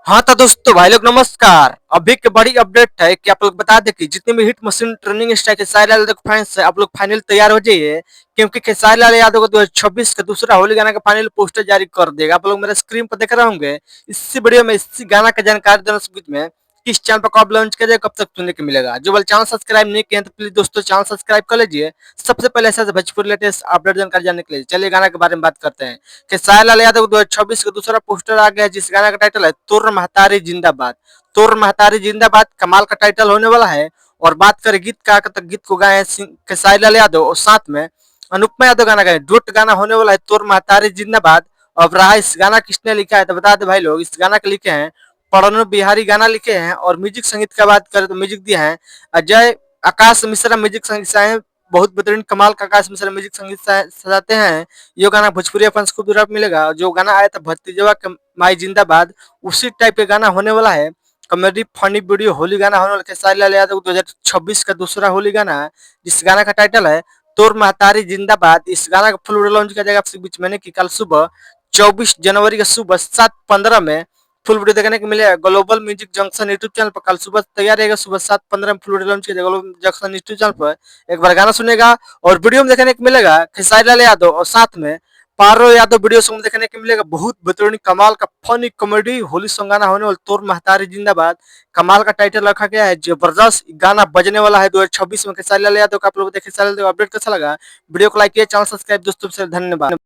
हाँ तो दोस्तों भाई लोग नमस्कार। अभी की बड़ी अपडेट है कि आप लोग बता दें कि जितने भी hit machine training style Khesari Lal Yadav के फैंस है, आप लोग फाइनल तैयार हो जाइए क्योंकि खेसारी लाल यादव को 2026 का दूसरा होली गाना का फाइनल पोस्टर जारी कर देगा। आप लोग मेरे स्क्रीन पर देख रहे होंगे। इसी वीडियो में इसी गाना का जानकारी देना बीच में किस चैनल पर कब लॉन्च करेगा, कब तक सुनने को मिलेगा। जो वाले चैनल सब्सक्राइब नहीं किए तो प्लीज दोस्तों चैनल सब्सक्राइब कर लीजिए। सबसे पहले ऐसा भोजपुरी लेटेस्ट अपडेट जानकारी जानने के लिए चलिए गाना के बारे में बात करते हैं। खेसारी लाल यादव 2026 का दूसरा पोस्टर आ गया है, जिस गाना का टाइटल है तुर महतारी जिंदाबाद। तुर महतारी जिंदाबाद कमाल का टाइटल होने वाला है। और बात करें गीत का तो गीत को गाए खेसारी लाल यादव और साथ में अनुपमा यादव गाना गाए। डुट गाना होने वाला है तुर महतारी जिंदाबाद। अब रहा इस गाना किसने लिखा है तो बता दे भाई लोग, इस गाना के लिखे हैं प्रणव बिहारी गाना लिखे हैं। और म्यूजिक संगीत का बात करें तो म्यूजिक दिया है अजय आकाश मिश्रा। म्यूजिक संगीत से बहुत बेहतरीन कमाल का आकाश मिश्रा म्यूजिक संगीत सजाते हैं। ये गाना भोजपुरी फैंस को पूरा मिलेगा। जो गाना आया था भतीजवा के माई जिंदाबाद, उसी टाइप के गाना होने वाला है। कॉमेडी फनी वीडियो होली गाना होने वाला खेसारी लाल यादव 2026 का दूसरा होली गाना है, जिस गाना का टाइटल है तोर महतारी जिंदाबाद। इस गाना का फुल वीडियो लॉन्च किया जाएगा आपसे बीच में कि कल सुबह 24 जनवरी का सुबह 7:15 में फुल वीडियो देखने को मिलेगा। Global music junction YouTube channel पर कल सुबह तैयार रहेगा। सुबह 7:15 में फुल वीडियो लॉन्च किया जाएगा ग्लोबल जंक्शन यूट्यूब चैनल पर। एक बार गाना सुनेगा और वीडियो में देखने को मिलेगा खेसारी लाल यादव और साथ में पारो यादव वीडियो सॉन्ग देखने को मिलेगा। बहुत बेहतरीन कमाल का फनी कॉमेडी होली सॉन्ग गाना होने वाला तोर महतारी जिंदाबाद। कमाल का टाइटल रखा गया है। जबरदस्त गाना बजने वाला है 2026 में खेसारी लाल यादव का। आप लोग देखे खेसारी लाल यादव अपडेट कैसा लगा, वीडियो को लाइक किया, चैनल सब्सक्राइब। दोस्तों से धन्यवाद।